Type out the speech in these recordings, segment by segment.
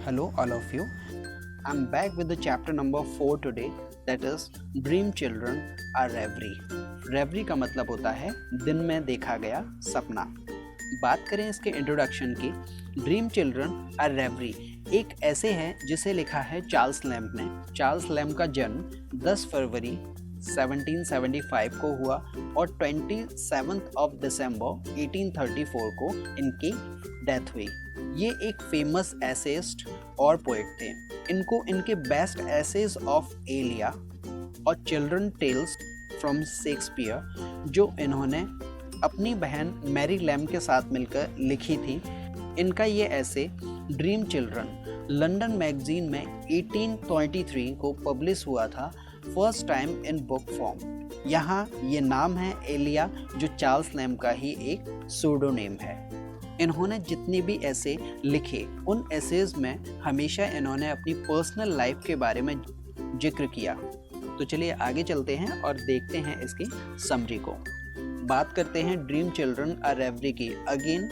Hello, all of you. I'm back with the chapter number 4 today, that is Dream Children are Reverie. Reverie का मतलब होता है दिन में देखा गया सपना. बात करें इसके इंट्रोडक्शन की. ड्रीम चिल्ड्रन आर रेवरी एक ऐसे है जिसे लिखा है चार्ल्स लैम्ब ने. चार्ल्स लैम्ब का जन्म 10 फरवरी 1775 को हुआ और 27 ऑफ दिसंबर 1834 को इनकी डेथ हुई. ये एक फेमस एसेइस्ट और पोएट थे. इनको इनके बेस्ट एसेज ऑफ एलिया और चिल्ड्रन टेल्स फ्रॉम शेक्सपियर जो इन्होंने अपनी बहन मैरी लैम्ब के साथ मिलकर लिखी थी, इनका ये ऐसे ड्रीम चिल्ड्रन लंदन मैगजीन में 1823 को पब्लिश हुआ था, first time in book form. यहाँ ये नाम है एलिया जो चार्ल्स लैम्ब का ही एक सूडोनेम है. इन्होंने जितने भी ऐसे लिखे उन एसेज में हमेशा इन्होंने अपनी पर्सनल लाइफ के बारे में जिक्र किया. तो चलिए आगे चलते हैं और देखते हैं इसकी समरी को. बात करते हैं ड्रीम चिल्ड्रन आर रेवरी की. Again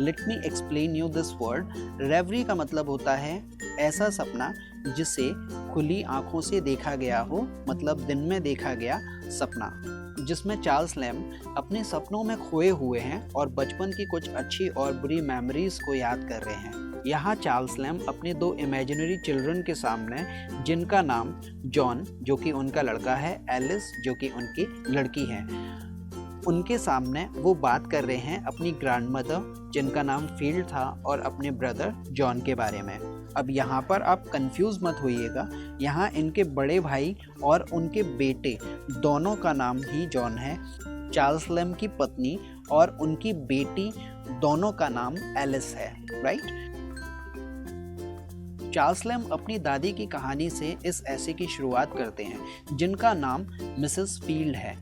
let me explain you this word. Reverie का मतलब होता है ऐसा सपना जिसे खुली आंखों से देखा गया हो, मतलब दिन में देखा गया सपना, जिसमें चार्ल्स लैम्ब अपने सपनों में खोए हुए हैं और बचपन की कुछ अच्छी और बुरी मेमोरीज को याद कर रहे हैं. यहाँ चार्ल्स लैम्ब अपने दो इमेजिनरी चिल्ड्रन के सामने, जिनका नाम जॉन जो कि उनका लड़का है, एलिस जो कि उनकी लड़की है, उनके सामने वो बात कर रहे हैं अपनी ग्रैंडमदर जिनका नाम फील्ड था और अपने ब्रदर जॉन के बारे में. अब यहाँ पर आप कंफ्यूज मत होइएगा. यहाँ इनके बड़े भाई और उनके बेटे दोनों का नाम ही जॉन है. चार्ल्स लैम्ब की पत्नी और उनकी बेटी दोनों का नाम एलिस है. राइट. चार्ल्स लैम्ब अपनी दादी की कहानी से इस ऐसे की शुरुआत करते हैं जिनका नाम मिसेस फील्ड है.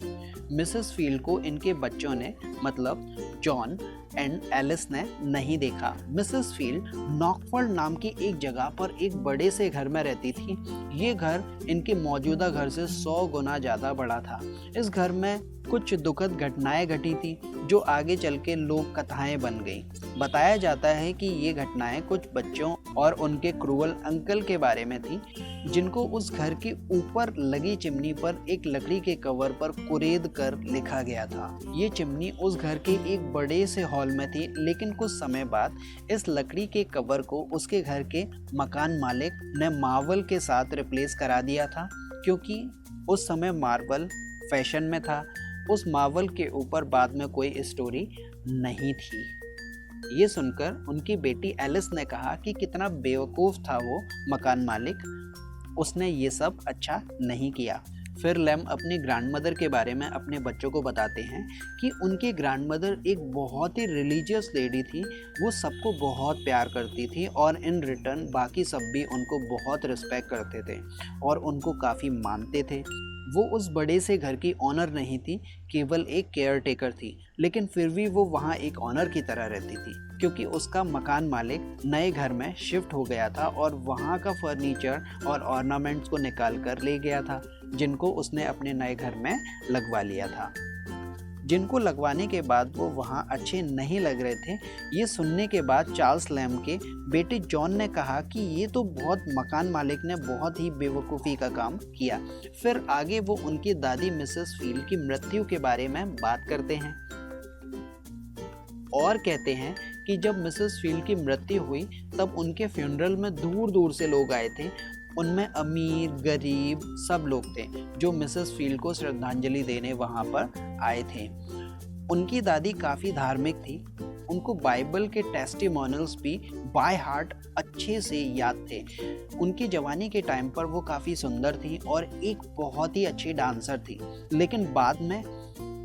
मिसेस फील्ड को इनके बच्चों ने, मतलब जॉन एंड एलिस ने नहीं देखा. मिसेस फील्ड नॉकफोल्ड नाम की एक जगह पर एक बड़े से घर में रहती थी. ये घर इनके मौजूदा घर से 100 गुना ज़्यादा बड़ा था. इस घर में कुछ दुखद घटनाएं घटी थी जो आगे चल के लोक कथाएं बन गई. बताया जाता है कि ये घटनाएं कुछ बच्चों और उनके क्रूअल अंकल के बारे में थी, जिनको उस घर के ऊपर लगी चिमनी पर एक लकड़ी के कवर पर कुरेद कर लिखा गया था. ये चिमनी उस घर के एक बड़े से हॉल में थी, लेकिन कुछ समय बाद इस लकड़ी के कवर को उसके घर के मकान मालिक ने मार्बल के साथ रिप्लेस करा दिया था, क्योंकि उस समय मार्बल फैशन में था. उस मार्बल के ऊपर बाद में कोई स्टोरी नहीं थी. ये सुनकर उनकी बेटी एलिस ने कहा कि कितना बेवकूफ़ था वो मकान मालिक, उसने ये सब अच्छा नहीं किया. फिर लैम्ब अपनी ग्रैंडमदर के बारे में अपने बच्चों को बताते हैं कि उनकी ग्रैंडमदर एक बहुत ही रिलीजियस लेडी थी. वो सबको बहुत प्यार करती थी और इन रिटर्न बाकी सब भी उनको बहुत रिस्पेक्ट करते थे और उनको काफ़ी मानते थे. वो उस बड़े से घर की ऑनर नहीं थी, केवल एक केयर टेकर थी, लेकिन फिर भी वो वहाँ एक ऑनर की तरह रहती थी, क्योंकि उसका मकान मालिक नए घर में शिफ्ट हो गया था और वहाँ का फर्नीचर और ऑर्नामेंट्स को निकाल कर ले गया था, जिनको उसने अपने नए घर में लगवा लिया था, जिनको लगवाने के बाद वो वहाँ अच्छे नहीं लग रहे थे. ये सुनने के बाद चार्ल्स लैम्ब के बेटे जॉन ने कहा कि ये तो बहुत मकान मालिक ने बहुत ही बेवकूफ़ी का काम किया. फिर आगे वो उनकी दादी मिसेस फील्ड की मृत्यु के बारे में बात करते हैं और कहते हैं कि जब मिसेस फील्ड की मृत्यु हुई तब उनके फ्यूनरल में दूर दूर से लोग आए थे. उनमें अमीर गरीब सब लोग थे जो मिसेस फील्ड को श्रद्धांजलि देने वहाँ पर आए थे. उनकी दादी काफ़ी धार्मिक थी. उनको बाइबल के टेस्टिमोनियल्स भी बाय हार्ट अच्छे से याद थे. उनकी जवानी के टाइम पर वो काफ़ी सुंदर थी और एक बहुत ही अच्छी डांसर थी, लेकिन बाद में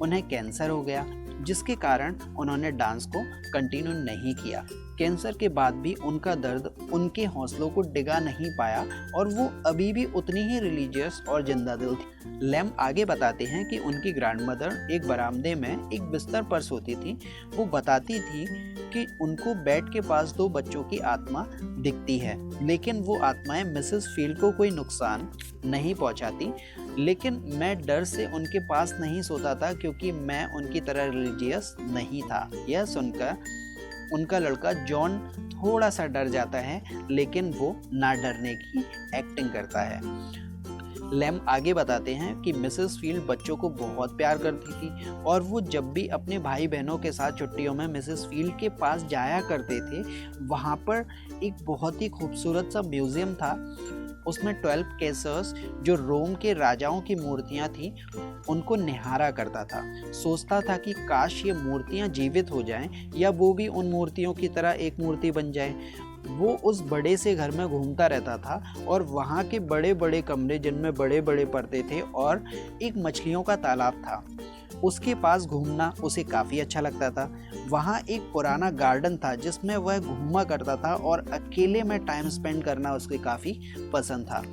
उन्हें कैंसर हो गया, जिसके कारण उन्होंने डांस को कंटिन्यू नहीं किया. कैंसर के बाद भी उनका दर्द उनके हौसलों को डिगा नहीं पाया और वो अभी भी उतनी ही रिलीजियस और जिंदा दिल थी. लैम्ब आगे बताते हैं कि उनकी ग्रैंडमदर एक बरामदे में एक बिस्तर पर सोती थी. वो बताती थी कि उनको बेड के पास दो बच्चों की आत्मा दिखती है, लेकिन वो आत्माएं मिसेस फील्ड को कोई नुकसान नहीं पहुंचाती. लेकिन मैं डर से उनके पास नहीं सोता था क्योंकि मैं उनकी तरह रिलीजियस नहीं था. यह सुनकर उनका लड़का जॉन थोड़ा सा डर जाता है, लेकिन वो ना डरने की एक्टिंग करता है। लैम आगे बताते हैं कि मिसेस फील्ड बच्चों को बहुत प्यार करती थी और वो जब भी अपने भाई बहनों के साथ छुट्टियों में मिसेस फील्ड के पास जाया करते थे, वहाँ पर एक बहुत ही खूबसूरत सा म्यूज़ियम था। उसमें 12 केसर्स, जो रोम के राजाओं की मूर्तियाँ थीं, उनको निहारा करता था। सोचता था कि काश ये मूर्तियाँ जीवित हो जाएं या वो भी उन मूर्तियों की तरह एक मूर्ति बन जाए। वो उस बड़े से घर में घूमता रहता था और वहाँ के बड़े बड़े कमरे जिनमें बड़े बड़े पर्दे थे और एक मछलियों का तालाब था, उसके पास घूमना उसे काफ़ी अच्छा लगता था। वहाँ एक पुराना गार्डन था जिसमें वह घूमा करता था और अकेले में टाइम स्पेंड करना उसे काफ़ी पसंद था।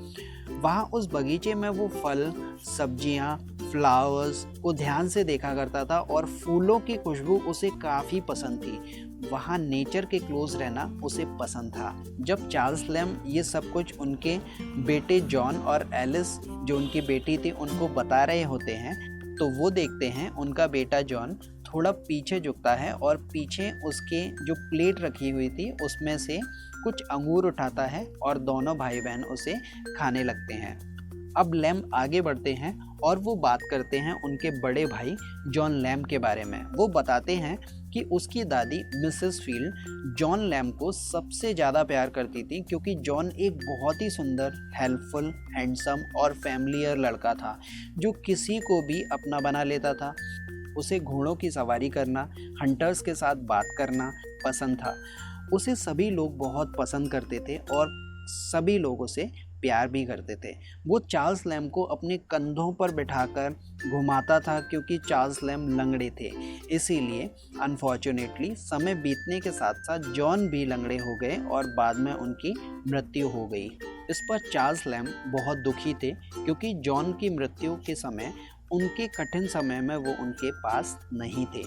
वहाँ उस बगीचे में वो फल, सब्जियाँ, फ्लावर्स को ध्यान से देखा करता था और फूलों की खुशबू उसे काफ़ी पसंद थी। वहाँ नेचर के क्लोज रहना उसे पसंद था। जब चार्ल्स लैम ये सब कुछ उनके बेटे जॉन और एलिस, जो उनकी बेटी थी, उनको बता रहे होते हैं, तो वो देखते हैं उनका बेटा जॉन थोड़ा पीछे झुकता है और पीछे उसके जो प्लेट रखी हुई थी उसमें से कुछ अंगूर उठाता है और दोनों भाई बहन उसे खाने लगते हैं। अब लैम आगे बढ़ते हैं और वो बात करते हैं उनके बड़े भाई जॉन लैम के बारे में। वो बताते हैं कि उसकी दादी मिसेस फील्ड जॉन लैम को सबसे ज़्यादा प्यार करती थी, क्योंकि जॉन एक बहुत ही सुंदर, हेल्पफुल, हैंडसम और फैमिलियर लड़का था जो किसी को भी अपना बना लेता था। उसे घोड़ों की सवारी करना, हंटर्स के साथ बात करना पसंद था। उसे सभी लोग बहुत पसंद करते थे और सभी लोग उसे प्यार भी करते थे। वो चार्ल्स लैम को अपने कंधों पर बिठाकर घुमाता था, क्योंकि चार्ल्स लैम लंगड़े थे। इसीलिए अनफॉर्चुनेटली समय बीतने के साथ साथ जॉन भी लंगड़े हो गए और बाद में उनकी मृत्यु हो गई। इस पर चार्ल्स लैम बहुत दुखी थे, क्योंकि जॉन की मृत्यु के समय उनके कठिन समय में वो उनके पास नहीं थे।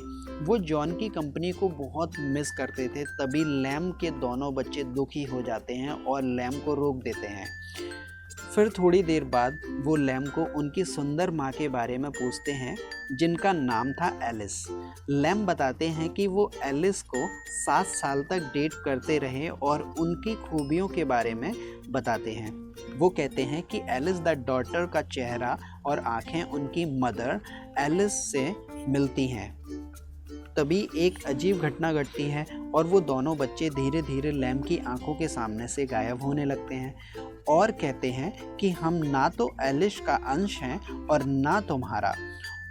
वो जॉन की कंपनी को बहुत मिस करते थे। तभी लैम के दोनों बच्चे दुखी हो जाते हैं और लैम को रोक देते हैं। फिर थोड़ी देर बाद वो लैम को उनकी सुंदर माँ के बारे में पूछते हैं, जिनका नाम था एलिस। लैम बताते हैं कि वो एलिस को 7 साल तक डेट करते रहे और उनकी खूबियों के बारे में बताते हैं। वो कहते हैं कि एलिस द डॉटर का चेहरा और आंखें उनकी मदर एलिस से मिलती हैं। तभी एक अजीब घटना घटती है और वो दोनों बच्चे धीरे धीरे लैम की आंखों के सामने से गायब होने लगते हैं और कहते हैं कि हम ना तो एलिस का अंश हैं और ना तुम्हारा,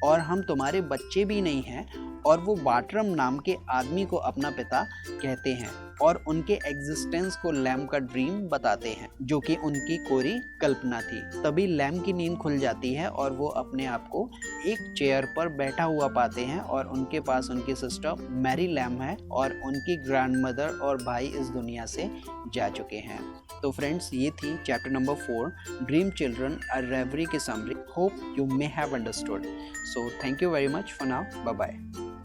और हम तुम्हारे बच्चे भी नहीं हैं। और वो बाटरम नाम के आदमी को अपना पिता कहते हैं और उनके एग्जिस्टेंस को लैम का ड्रीम बताते हैं, जो कि उनकी कोरी कल्पना थी। तभी लैम की नींद खुल जाती है और वो अपने आप को एक चेयर पर बैठा हुआ पाते हैं और उनके पास उनकी सिस्टर मैरी लैम है और उनकी ग्रैंडमदर और भाई इस दुनिया से जा चुके हैं। तो फ्रेंड्स, ये थी chapter number 4 dream children a reverie की समरी। Hope you may have understood. So thank you very much for now. Bye bye.